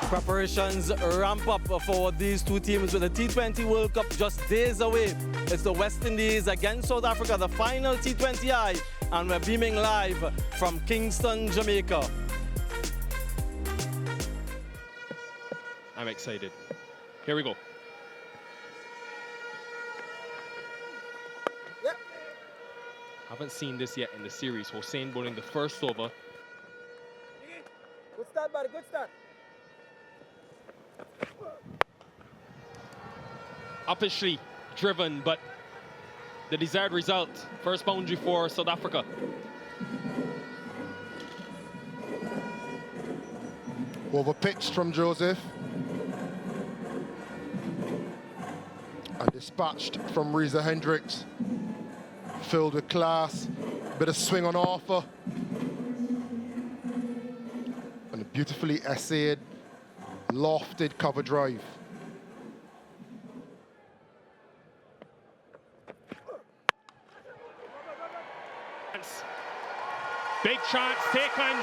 Preparations ramp up for these two teams with the T20 World Cup just days away. It's the West Indies against South Africa, the final T20I, and we're beaming live from Kingston, Jamaica. I'm excited. Here we go. Yep. Haven't seen this yet in the series. Hossein bowling the first over. Good start, buddy. Good start. Uppishly driven, but the desired result. First boundary for South Africa. Over pitched from Joseph. And dispatched from Reza Hendricks. Filled with class. Bit of swing on offer. And a beautifully essayed, lofted cover drive. Big chance taken.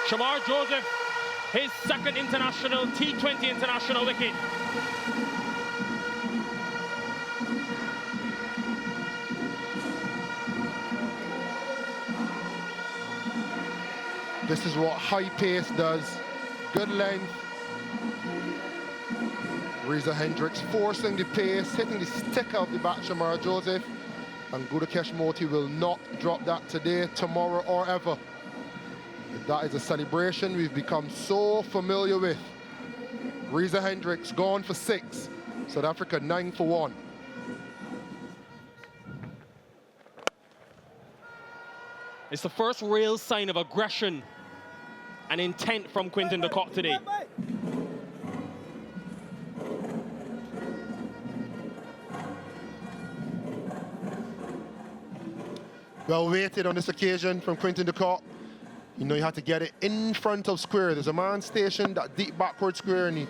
Shamar Joseph, his second international, T20 international wicket. This is what high pace does. Good length. Reza Hendricks forcing the pace, hitting the stick of the bat, Shamar Joseph. And Gudakesh Moti will not drop that today, tomorrow, or ever. That is a celebration we've become so familiar with. Reza Hendricks gone for 6. South Africa 9 for 1. It's the first real sign of aggression and intent from Quinton de Kock today. Well weighted on this occasion from Quinton de Kock. You know, you had to get it in front of square. There's a man stationed that deep backward square, and he...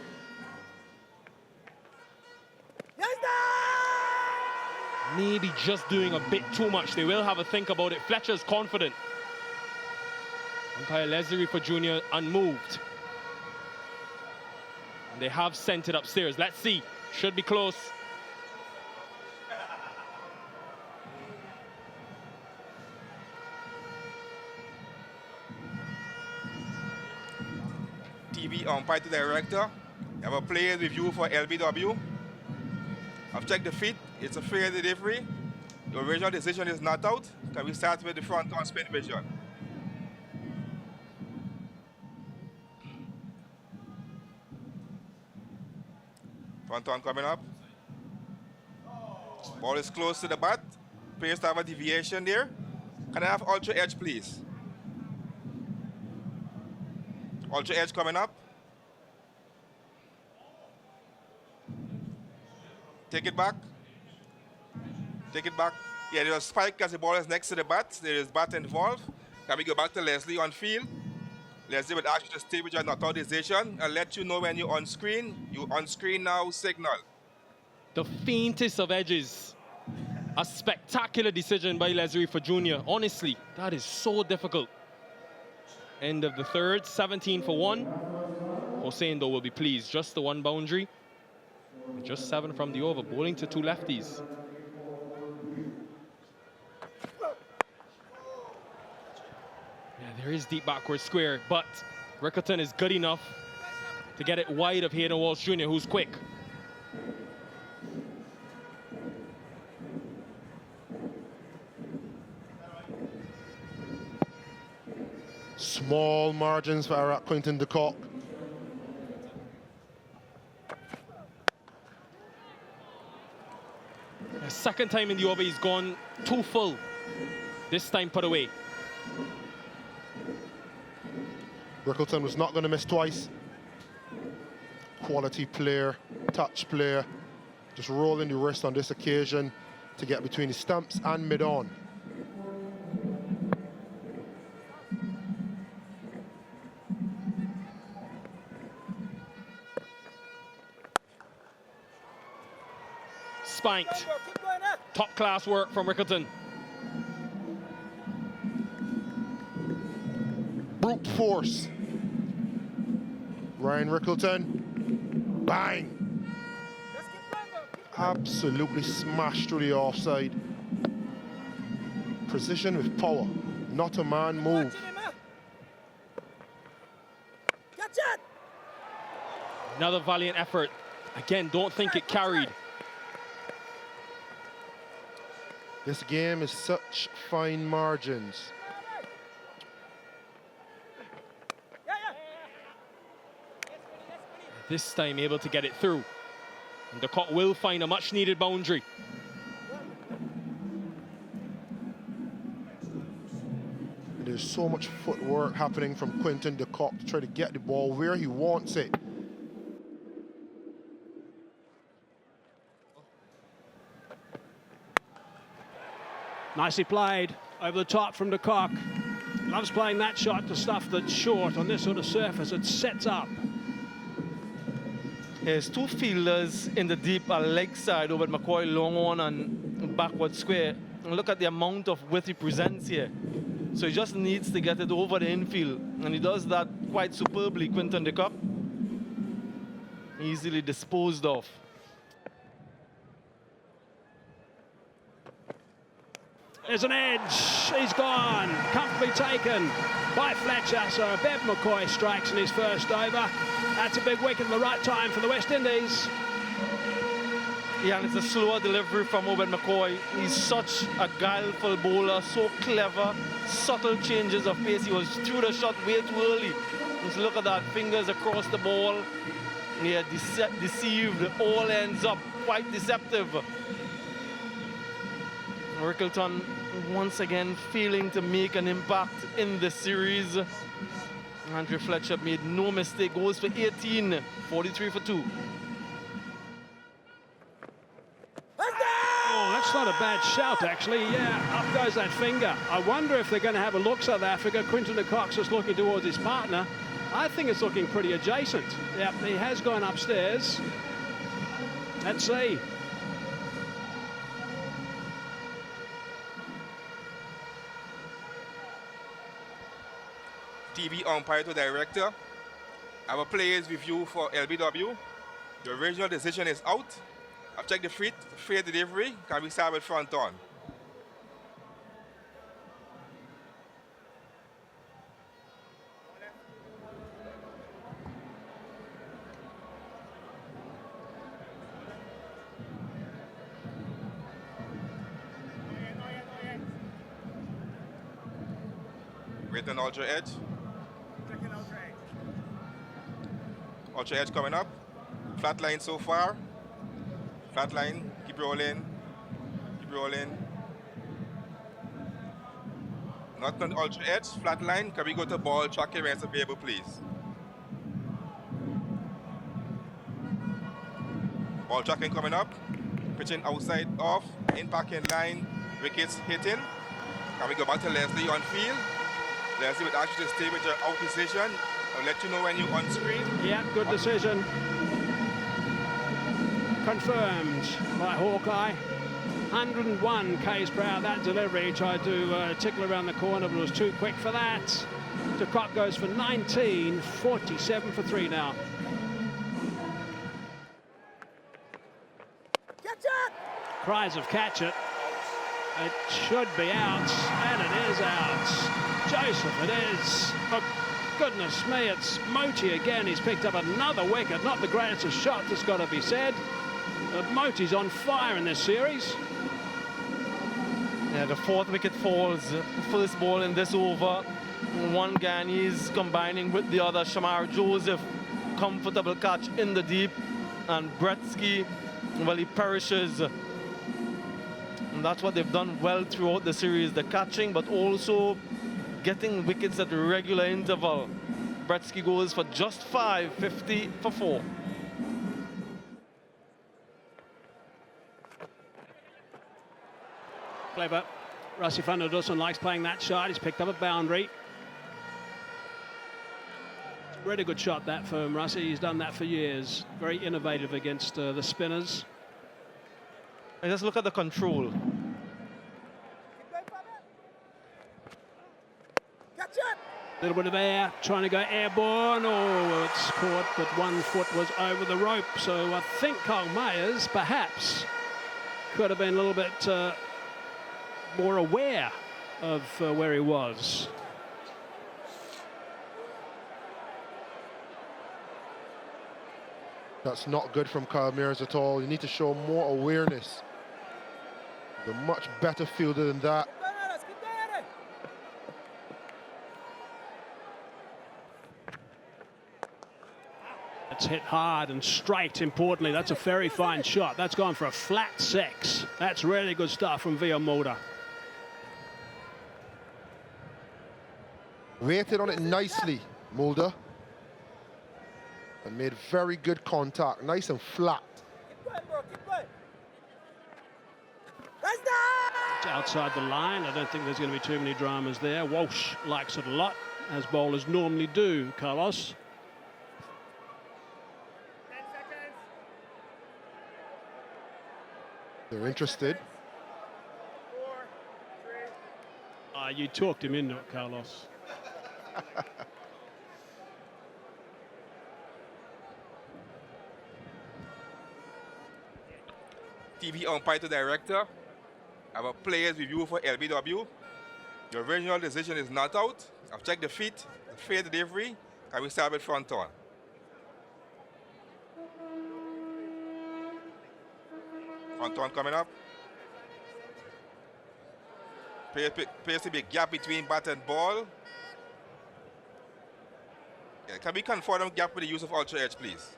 Maybe just doing a bit too much. They will have a think about it. Fletcher's confident. Umpire Leslie for Junior unmoved. And they have sent it upstairs. Let's see. Should be close. TV umpire to director. You have a player's review for LBW. I've checked the feet. It's a fair delivery. The original decision is not out. Can we start with the front on spin vision? Front on coming up. Ball is close to the bat. Players to have a deviation there. Can I have ultra edge, please? Ultra edge coming up. Take it back. Take it back. Yeah, there's a spike as the ball is next to the bat. There is bat involved. Can we go back to Leslie on field? Leslie would ask you to stay with your not out decision and let you know when you're on screen. You on screen now, signal. The faintest of edges. A spectacular decision by Leslie for Junior. Honestly, that is so difficult. End of the third, 17 for 1. Hossein, though, will be pleased. Just the one boundary. Just 7 from the over. Bowling to 2 lefties. Yeah, there is deep backward square, but Rickerton is good enough to get it wide of Hayden Walsh Jr., who's quick. Small margins for Quinton de Kock. The second time in the over, he's gone too full. This time put away. Rickerton was not going to miss twice. Quality player, touch player. Just rolling the wrist on this occasion to get between the stumps and mid-on. Spanked. Top class work from Rickerton. Brute force. Ryan Rickleton, bang! Absolutely smashed through the offside. Precision with power, not a man move. Another valiant effort. Again, don't think it carried. This game is such fine margins. This time able to get it through. And the Cock will find a much needed boundary. There's so much footwork happening from Quinton de Kock to try to get the ball where he wants it. Nicely played over the top from de Kock. Loves playing that shot to stuff that's short on this sort of surface. It sets up. There's two fielders in the deep leg side over at McCoy, long on and backward square. And look at the amount of width he presents here. So he just needs to get it over the infield. And he does that quite superbly, Quinton de Kock. Easily disposed of. There's an edge. He's gone. Comfortably taken by Fletcher. So Bev McCoy strikes in his first over. That's a big wicket at the right time for the West Indies. Yeah, and it's a slower delivery from Obed McCoy. He's such a guileful bowler, so clever, subtle changes of pace. He was through the shot way too early. Just look at that, fingers across the ball. Yeah, deceived, all ends up quite deceptive. Rickleton once again failing to make an impact in the series. Andrew Fletcher made no mistake, goes for 18, 43 for 2. Oh, that's not a bad shout, actually. Yeah, up goes that finger. I wonder if they're going to have a look, South Africa. Quinton de Kock's just looking towards his partner. I think it's looking pretty adjacent. Yeah, he has gone upstairs. Let's see. TV umpire to director. Our players review for LBW. The original decision is out. I've checked the fair delivery. Can we start with front on? Wait on ultra edge. Ultra edge coming up. Flat line so far. Flat line, keep rolling, keep rolling. Not on ultra edge, flat line. Can we go to ball, track your ransom available, please? Ball tracking coming up. Pitching outside off, impact in line, wickets hitting. Can we go back to Leslie on field? Leslie would ask you to stay with your out decision. I'll let you know when you're on screen. Yeah, good decision. Confirmed by Hawkeye. 101 k's per hour. That delivery tried to tickle around the corner, but it was too quick for that. De Kock goes for 19, 47 for 3 now. Catch it! Cries of catch it. It should be out, and it is out. Joseph, it is. For goodness me, it's Moti again. He's picked up another wicket. Not the greatest of shots, it's got to be said. Moti's on fire in this series. Yeah, the 4th wicket falls. First ball in this over. One Ghanese combining with the other. Shamar Joseph, comfortable catch in the deep. And Bretsky, well, he perishes. And that's what they've done well throughout the series. The catching, but also getting wickets at regular interval. Bretsky goes for just 5, 50 for 4. Clever. Rassi van der Dussen likes playing that shot. He's picked up a boundary. Really good shot that from Rassi. He's done that for years. Very innovative against the spinners. And just look at the control. Catch it! Little bit of air, trying to go airborne. Oh, it's caught, but 1 foot was over the rope. So I think Kyle Myers perhaps could have been a little bit more aware of where he was. That's not good from Kyle Myers at all. You need to show more awareness. He's a much better fielder than that. It's hit hard and straight, importantly. That's a very fine shot. That's gone for a flat 6. That's really good stuff from Via Mulder. Waited on it nicely, Mulder. And made very good contact, nice and flat. Keep going, bro, keep going. It's outside the line. I don't think there's going to be too many dramas there. Walsh likes it a lot, as bowlers normally do, Carlos. 10 seconds. They're interested. 4, 3. You talked him into it, Carlos. TV umpire to director. Our players review for LBW. The original decision is not out. I've checked the feet, the fair delivery. Can we start with front on? Front on coming up. Appears to be a gap between bat and ball. Yeah, can we confirm gap with the use of ultra edge, please?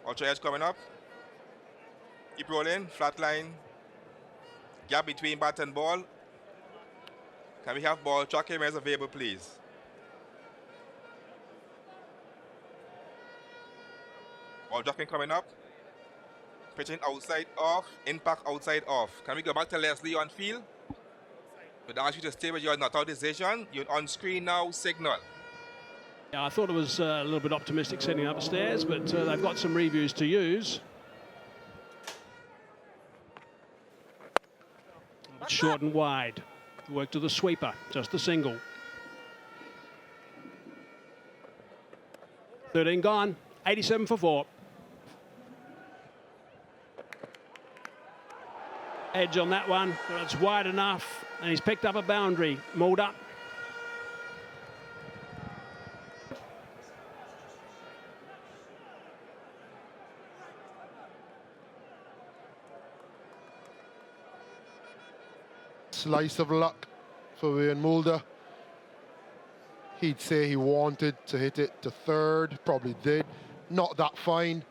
Ultra edge coming up. Keep rolling, flat line. Gap between bat and ball. Can we have ball tracking as available, please? Ball tracking coming up. Pitching outside off, impact outside off. Can we go back to Leslie on field? But ask you to stay with your not out decision. You're on screen now, signal. Yeah, I thought it was a little bit optimistic setting upstairs, but they've got some reviews to use. Short and wide. Work to the sweeper, just a single. 13 gone, 87 for 4. Edge on that one, but it's wide enough, and he's picked up a boundary. Mulder. Slice of luck for Wayne Mulder. He'd say he wanted to hit it to third, probably did. Not that fine,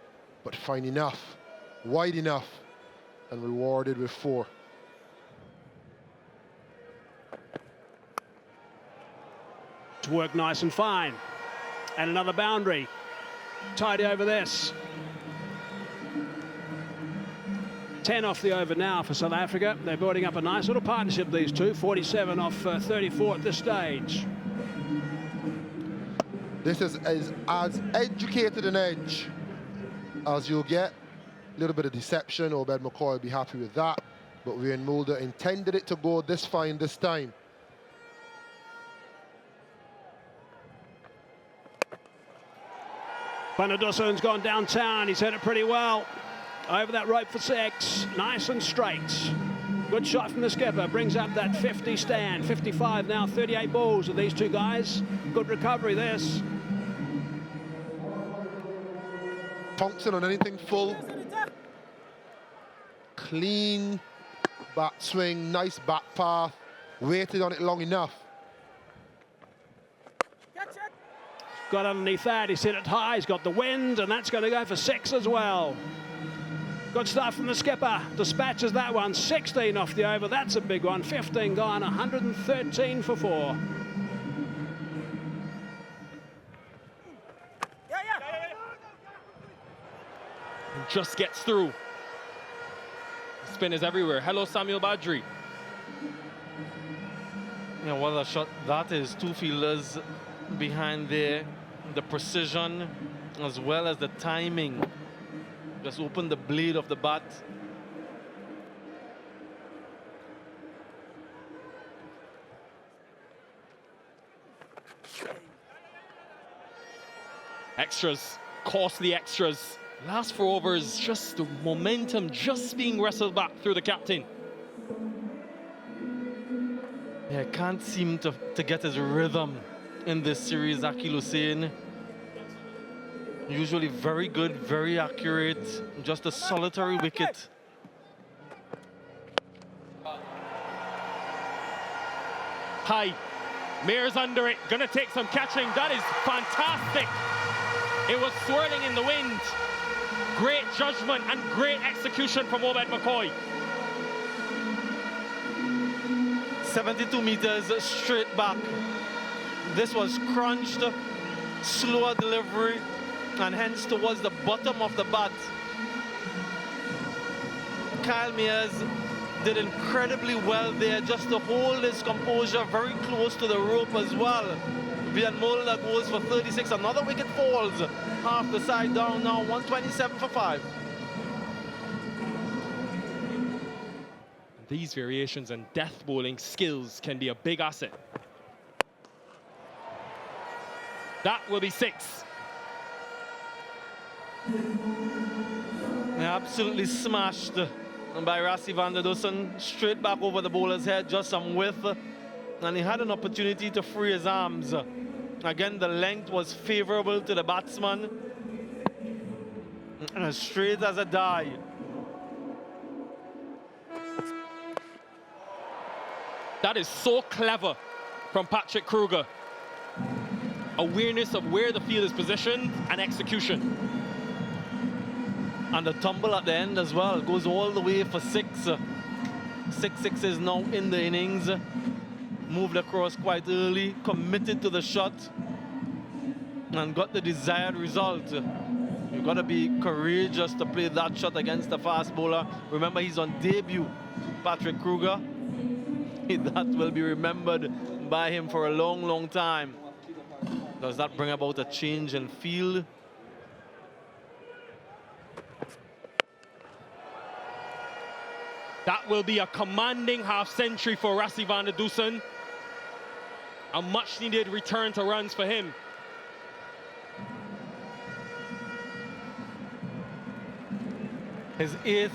but fine enough, wide enough, and rewarded with 4. It's worked nice and fine. And another boundary. Tidy over this. 10 off the over now for South Africa. They're building up a nice little partnership, these two. 47 off 34 at this stage. This is as educated an edge as you'll get. A little bit of deception. Obed McCoy will be happy with that. But Wayne Mulder intended it to go this fine this time. Panadoson's gone downtown. He's hit it pretty well. Over that rope for 6. Nice and straight. Good shot from the skipper. Brings up that 50 stand. 55 now, 38 balls of these two guys. Good recovery, this. Thompson on anything full. Clean bat swing, nice bat path. Waited on it long enough. Got underneath that. He's hit it high. He's got the wind, and that's going to go for 6 as well. Good stuff from the skipper. Dispatches that one. 16 off the over. That's a big one. 15 gone. 113 for 4. Just gets through. Spin is everywhere. Hello, Samuel Badri. Yeah, what a shot that is. 2 fielders behind there. The precision as well as the timing. Just open the blade of the bat. Extras, costly extras. Last 4 overs, just the momentum just being wrestled back through the captain. Yeah, can't seem to get his rhythm in this series, Akil Hussain. Usually very good, very accurate, just a solitary wicket. High, Mayor's under it, gonna take some catching. That is fantastic. It was swirling in the wind. Great judgment and great execution from Obed McCoy. 72 meters straight back. This was crunched, slower delivery, and hence towards the bottom of the bat. Kyle Mayers did incredibly well there just to hold his composure very close to the rope as well. Vian Mulder goes for 36. Another wicket falls. Half the side down now, 127 for 5. These variations and death bowling skills can be a big asset. That will be 6. Absolutely smashed by Rassie van der Dussen. Straight back over the bowler's head, just some width. And he had an opportunity to free his arms. Again, the length was favorable to the batsman. And as straight as a die. That is so clever from Patrick Kruger. Awareness of where the field is positioned and execution. And the tumble at the end as well goes all the way for 6. 6 sixes now in the innings. Moved across quite early, committed to the shot, and got the desired result. You've got to be courageous to play that shot against a fast bowler. Remember, he's on debut, Patrick Kruger. That will be remembered by him for a long, long time. Does that bring about a change in field? That will be a commanding half-century for Rassie van der Dussen. A much-needed return to runs for him. His 8th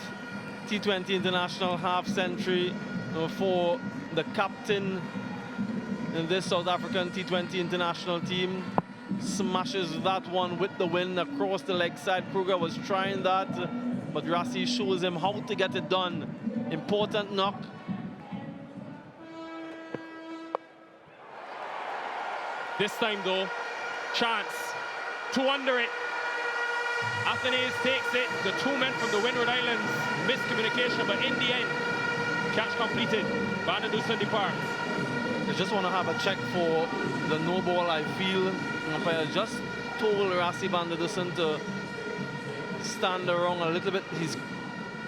T20 international half-century for the captain in this South African T20 international team. Smashes that one with the wind across the leg side. Kruger was trying that, but Rassie shows him how to get it done. Important knock. This time though, chance. 2 under it. Athenaeus takes it. The 2 men from the Windward Islands. Miscommunication, but in the end, catch completed. Van der Dussen departs. I just want to have a check for the no ball, I feel. Umpire just told Rassie van der Dussen to stand around a little bit.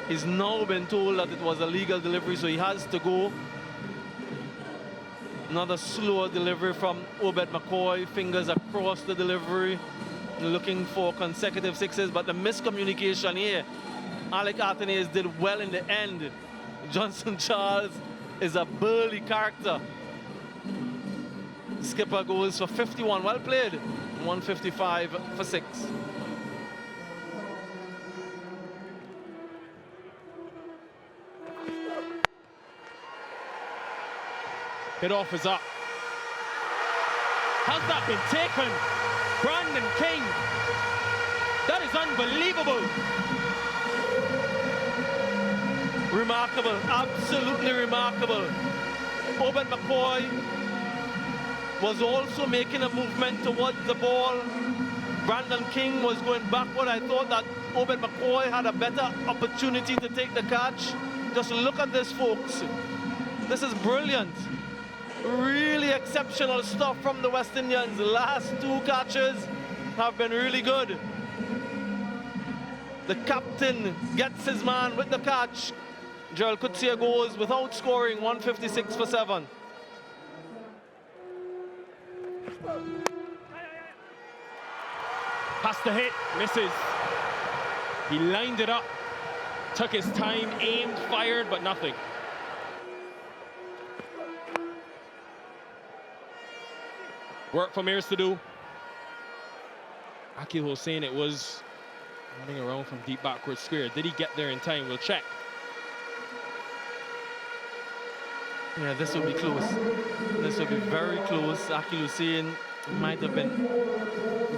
He's now been told that it was a legal delivery, so he has to go. Another slower delivery from Obed McCoy. Fingers across the delivery. Looking for consecutive 6s, but the miscommunication here. Alec Athenaeus did well in the end. Johnson Charles is a burly character. Skipper goes for 51. Well played. 155 for 6. Hit off is up. Has that been taken? Brandon King. That is unbelievable. Remarkable, absolutely remarkable. Obed McCoy was also making a movement towards the ball. Brandon King was going backward. I thought that Obed McCoy had a better opportunity to take the catch. Just look at this, folks. This is brilliant. Really exceptional stuff from the West Indians. The last 2 catches have been really good. The captain gets his man with the catch. Gerald Coetzee goes without scoring, 156 for 7. Has to hit, misses. He lined it up, took his time, aimed, fired, but nothing. Work for Mears to do. Akil Hossein, it was running around from deep backward square. Did he get there in time? We'll check. Yeah, this will be close. This will be very close. Akil Hussein might have been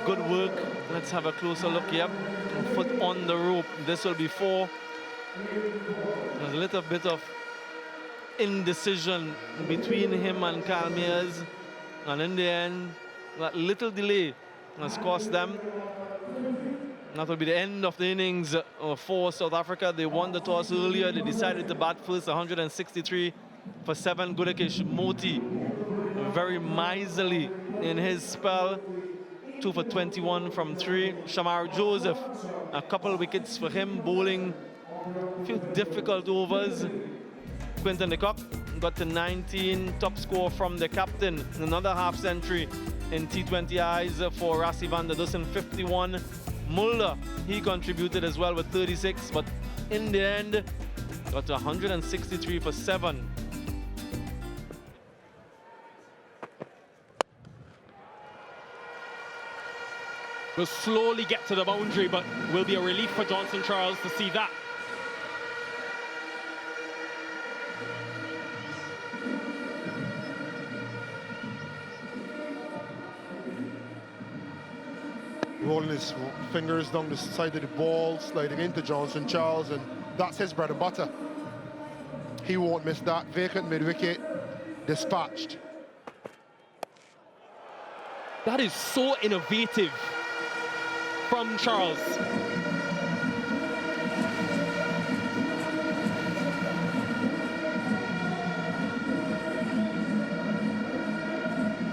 good work. Let's have a closer look. Yep, foot on the rope. This will be 4. There's a little bit of indecision between him and Calmiers, and in the end, that little delay has cost them. That will be the end of the innings for South Africa. They won the toss earlier. They decided to bat first, 163 for 7. Gudakesh Moti, very miserly in his spell. 2 for 21 from 3. Shamar Joseph, a couple wickets for him, bowling a few difficult overs. Quinton de Kock got to 19, top score from the captain. Another half century in T20Is for Rassie van der Dussen, 51. Mulder, he contributed as well with 36, but in the end, got to 163 for 7. Will slowly get to the boundary, but will be a relief for Johnson Charles to see that. Rolling his fingers down the side of the ball, sliding into Johnson Charles, and that's his bread and butter. He won't miss that. Vacant mid-wicket, dispatched. That is so innovative from Charles.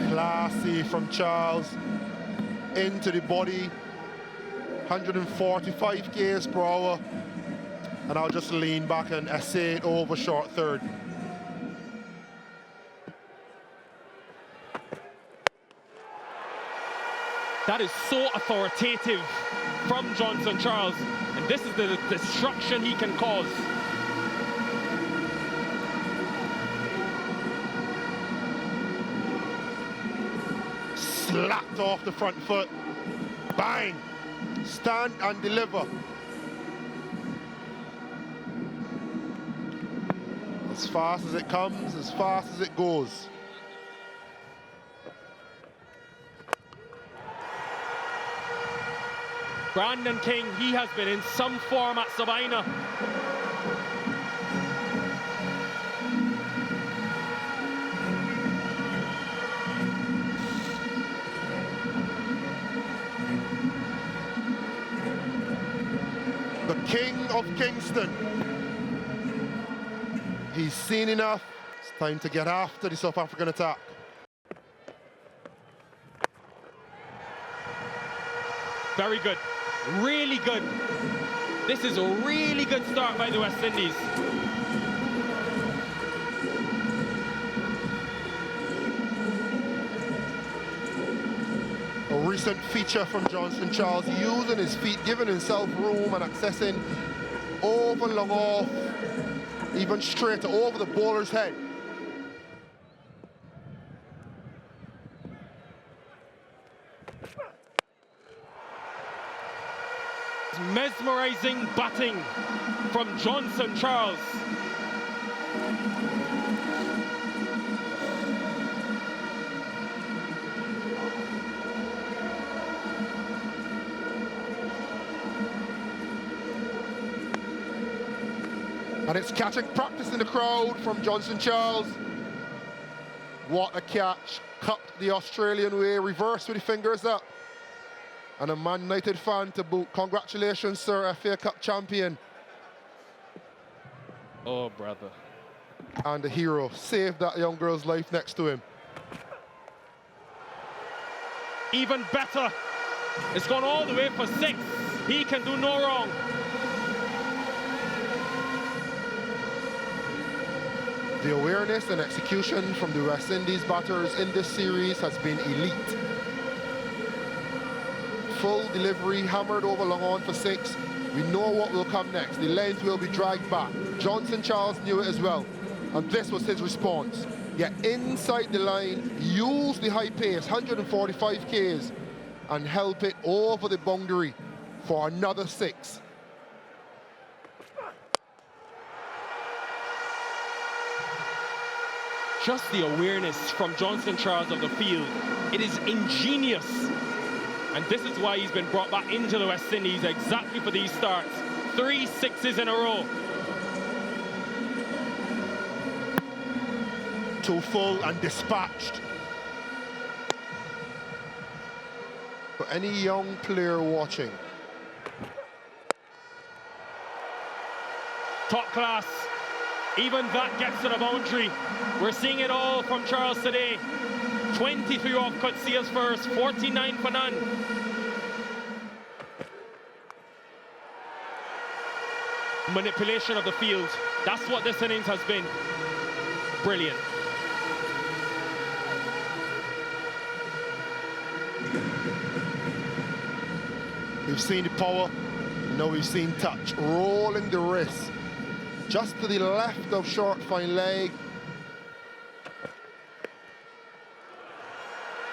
Classy from Charles. Into the body, 145 k's per hour, and I'll just lean back and essay it over short third. That is so authoritative from Johnson Charles, and this is the destruction he can cause. Slapped off the front foot. Bang! Stand and deliver. As fast as it comes, as fast as it goes. Brandon King, he has been in some form at Sabina. The King of Kingston. He's seen enough. It's time to get after the South African attack. Very good. Really good. This is a really good start by the West Indies. A recent feature from Johnson Charles, using his feet, giving himself room and accessing over long off, even straight over the bowler's head. Mesmerizing batting from Johnson Charles. And it's catching practice in the crowd from Johnson Charles. What a catch. Cut the Australian way, reverse with the fingers up. And a Man United fan to boot. Congratulations, sir, FA Cup champion. Oh, brother. And the hero saved that young girl's life next to him. Even better. It's gone all the way for 6. He can do no wrong. The awareness and execution from the West Indies batters in this series has been elite. Full delivery, hammered over long on for 6. We know what will come next. The length will be dragged back. Johnson Charles knew it as well, and this was his response. Get inside the line, use the high pace, 145 Ks, and help it over the boundary for another 6. Just the awareness from Johnson Charles of the field. It is ingenious. And this is why he's been brought back into the West Indies exactly for these starts. 3 sixes in a row. Too full and dispatched. For any young player watching, Top class. Even that gets to the boundary. We're seeing it all from Charles today. 23 off Coetzee first, 49 for none. Manipulation of the field. That's what this innings has been. Brilliant. we've seen the power, now we've seen touch, rolling the wrist. Just to the left of short fine leg.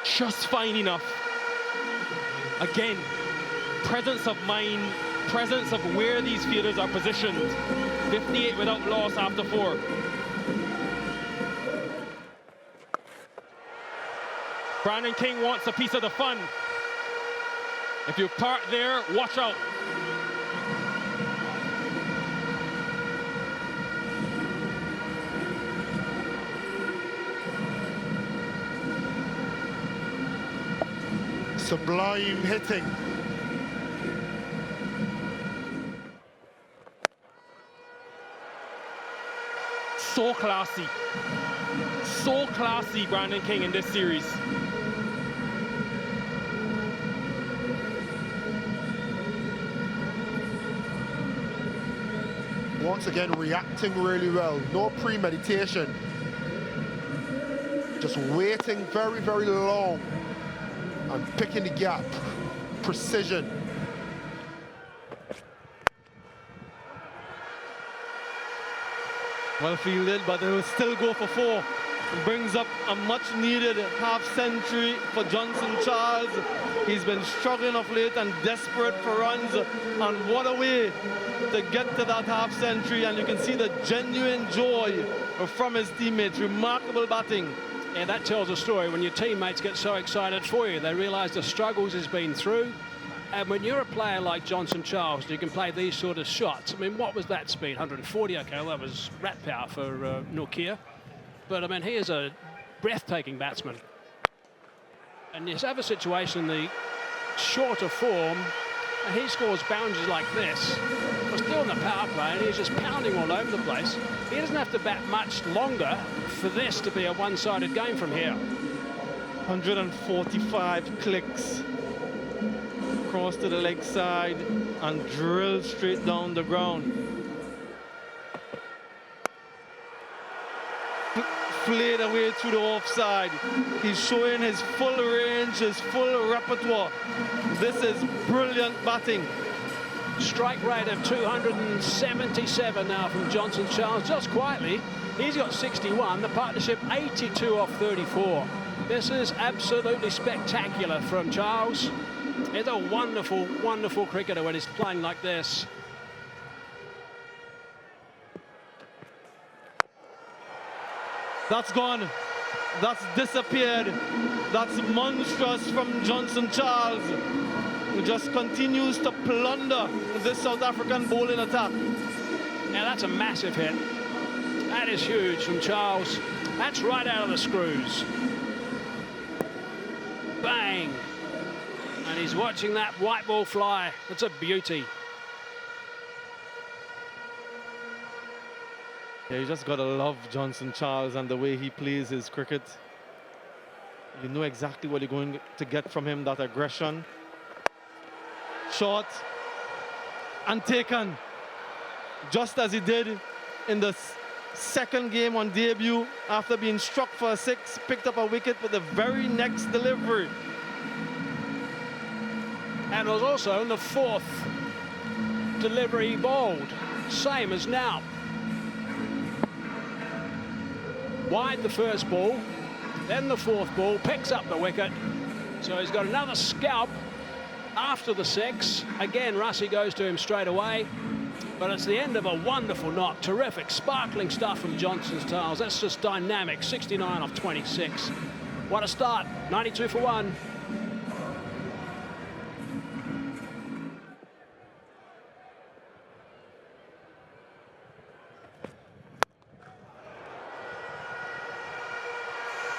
Just fine enough. Again, presence of mind, presence of where these fielders are positioned. 58 without loss after 4. Brandon King wants a piece of the fun. If you park there, watch out. Sublime hitting. So classy. So classy, Brandon King, in this series. Once again, reacting really well. No premeditation. Just waiting very, very long. And picking the gap. Precision. Well fielded, but they will still go for 4. It brings up a much-needed half-century for Johnson Charles. He's been struggling of late and desperate for runs. And what a way to get to that half-century. And you can see the genuine joy from his teammates. Remarkable batting. Yeah, that tells a story when your teammates get so excited for you. They realise the struggles he's been through. And when you're a player like Johnson Charles, you can play these sort of shots. I mean, what was that speed? 140, okay, well, that was rat power for Nokia. But, I mean, he is a breathtaking batsman. And you have a situation in the shorter form, and he scores boundaries like this. We're still in the power play, and he's just pounding all over the place. He doesn't have to bat much longer for this to be a one-sided game from here. 145 clicks. Cross to the leg side and drill straight down the ground. Played away through the offside. He's showing his full range, his full repertoire. This is brilliant batting. Strike rate of 277 now from Johnson Charles. Just quietly, he's got 61. The partnership 82 off 34. This is absolutely spectacular from Charles. He's a wonderful, wonderful cricketer when he's playing like this. That's gone. That's disappeared. That's monstrous from Johnson Charles, who just continues to plunder this South African bowling attack. Now that's a massive hit. That is huge from Charles. That's right out of the screws. Bang. And he's watching that white ball fly. It's a beauty. Yeah, you just gotta love Johnson Charles and the way he plays his cricket. You know exactly what you're going to get from him, that aggression. Shot and taken. Just as he did in the second game on debut, after being struck for a 6, picked up a wicket with the very next delivery. And was also in the 4th delivery he bowled. Same as now. Wide the first ball, then the 4th ball, picks up the wicket. So he's got another scalp after the 6. Again, Russie goes to him straight away. But it's the end of a wonderful knock. Terrific, sparkling stuff from Johnson's tails. That's just dynamic. 69 off 26. What a start. 92 for 1.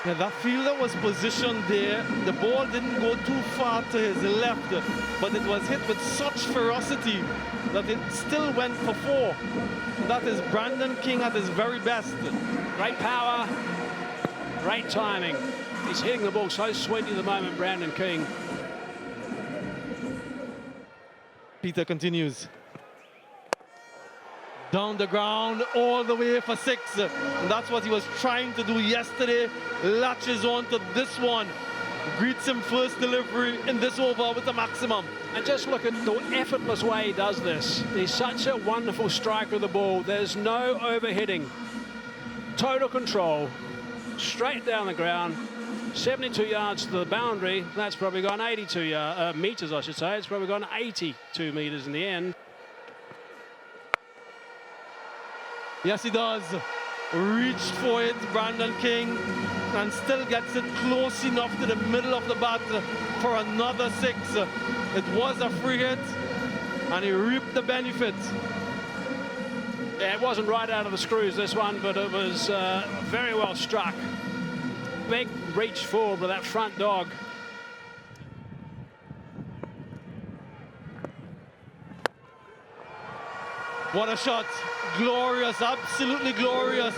Yeah, that fielder was positioned there. The ball didn't go too far to his left, but it was hit with such ferocity that it still went for 4. That is Brandon King at his very best. Great power, great timing. He's hitting the ball so sweetly at the moment, Brandon King. Peter continues. Down the ground, all the way for 6. And that's what he was trying to do yesterday. Latches on to this one. Greets him first delivery in this over with the maximum. And just look at the effortless way he does this. He's such a wonderful striker of the ball. There's no overhitting. Total control. Straight down the ground. 72 yards to the boundary. That's probably gone 82 meters, I should say. It's probably gone 82 meters in the end. Yes, he does. Reached for it, Brandon King, and still gets it close enough to the middle of the bat for another 6. It was a free hit, and he reaped the benefit. Yeah, it wasn't right out of the screws, this one, but it was very well struck. Big reach forward with that front dog. What a shot. Glorious, absolutely glorious.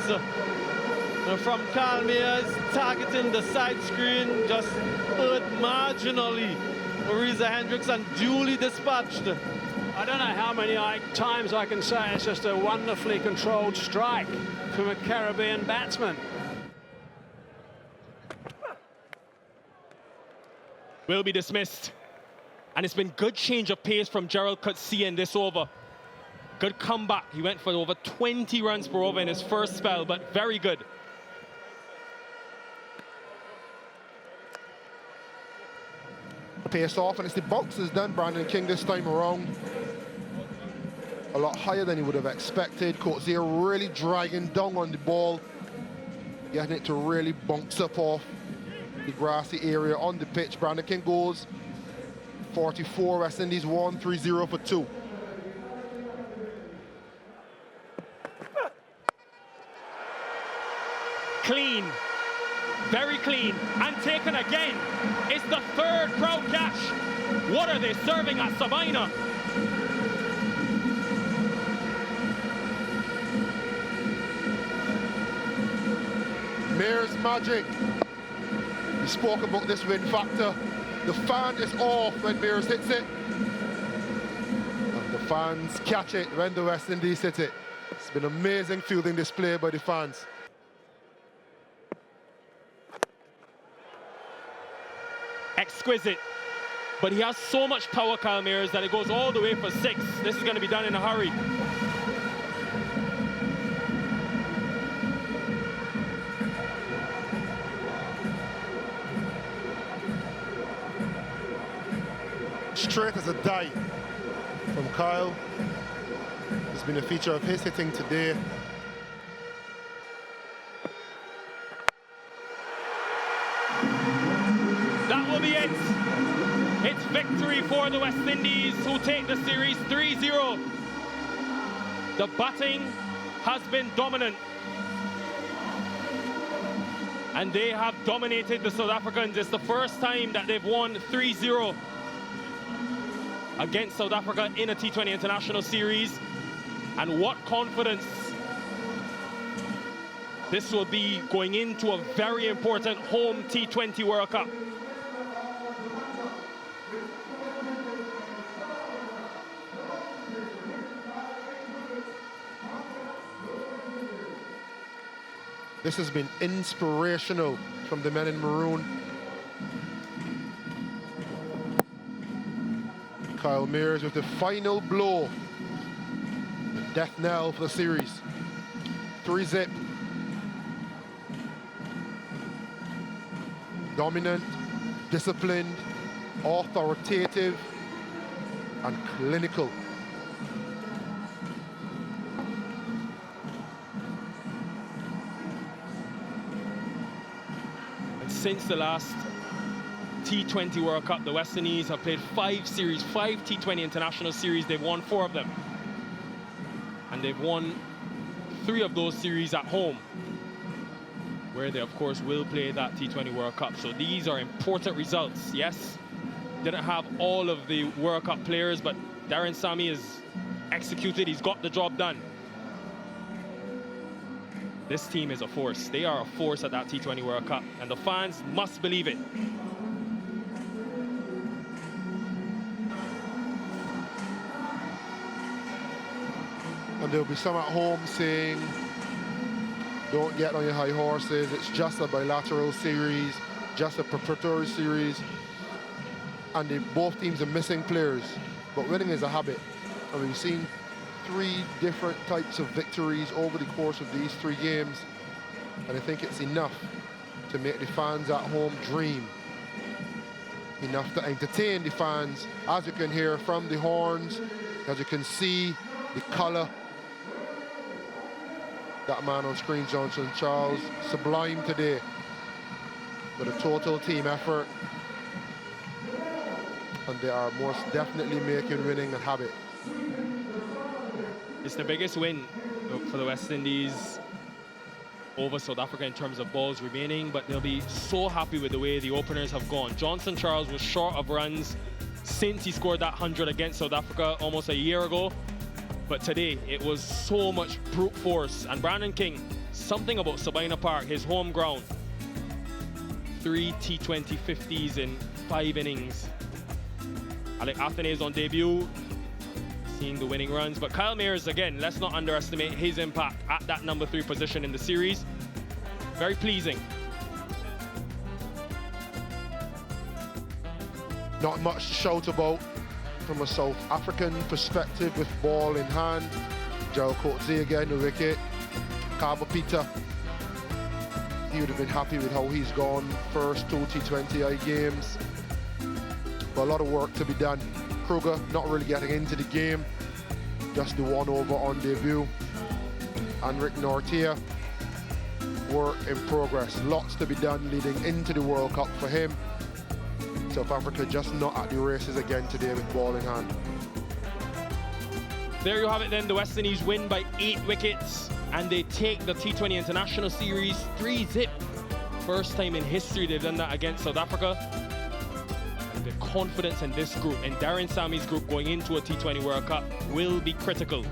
From Kyle Mayers, targeting the side screen, just hurt marginally. Marisa Hendricks and duly dispatched. I don't know how many times I can say it's just a wonderfully controlled strike from a Caribbean batsman. Will be dismissed. And it's been good change of pace from Gerald Coetzee in this over. Good comeback. He went for over 20 runs per over in his first spell, but very good. Pace off, and it's the boxes done. Brandon King this time around. A lot higher than he would have expected. Coetzee really dragging down on the ball, getting it to really bounce up off the grassy area on the pitch. Brandon King goes 44, West Indies 1, 3-0 for 2. Clean, very clean, and taken again. It's the 3rd crowd catch. What are they serving at Sabina? Mayers magic. We spoke about this win factor. The fan is off when Mayers hits it. And the fans catch it when the West Indies hit it. It's been amazing fielding display by the fans. Exquisite. But he has so much power, Kyle Mayers, that it goes all the way for 6. This is going to be done in a hurry. Straight as a die from Kyle. It's been a feature of his hitting today. That will be it. It's victory for the West Indies, who take the series 3-0. The batting has been dominant. And they have dominated the South Africans. It's the first time that they've won 3-0 against South Africa in a T20 International Series. And what confidence this will be going into a very important home T20 World Cup. This has been inspirational from the men in maroon. Kyle Mayers with the final blow. The death knell for the series. 3-zip. Dominant, disciplined, authoritative, and clinical. And since the last T20 World Cup, the West Indies have played 5 T20 international series. They've won 4 of them. And they've won 3 of those series at home, where they, of course, will play that T20 World Cup. So these are important results. Yes, didn't have all of the World Cup players, but Darren Sammy has executed. He's got the job done. This team is a force. They are a force at that T20 World Cup, and the fans must believe it. And there'll be some at home saying, don't get on your high horses, it's just a bilateral series, just a preparatory series. And both teams are missing players, but winning is a habit. And we've seen 3 different types of victories over the course of these 3 games. And I think it's enough to make the fans at home dream. Enough to entertain the fans, as you can hear from the horns, as you can see the color. That man on screen, Johnson Charles, sublime today with a total team effort. And they are most definitely making winning a habit. It's the biggest win for the West Indies over South Africa in terms of balls remaining, but they'll be so happy with the way the openers have gone. Johnson Charles was short of runs since he scored that 100 against South Africa almost a year ago. But today, it was so much brute force. And Brandon King, something about Sabina Park, his home ground. 3 T20 50s in 5 innings. Alec Athenay's on debut, seeing the winning runs. But Kyle Mayers, again, let's not underestimate his impact at that number 3 position in the series. Very pleasing. Not much to shout about from a South African perspective with ball in hand. Gerald Coetzee again, the wicket. Kaba Peter, he would have been happy with how he's gone first 2 T20I games. But a lot of work to be done. Kruger not really getting into the game, just the 1 over on debut. Henrik Nortje, work in progress. Lots to be done leading into the World Cup for him. South Africa just not at the races again today with ball in hand. There you have it then. The West Indies win by 8 wickets and they take the T20 International Series 3-0. First time in history they've done that against South Africa. And the confidence in this group, in Darren Sammy's group going into a T20 World Cup, will be critical.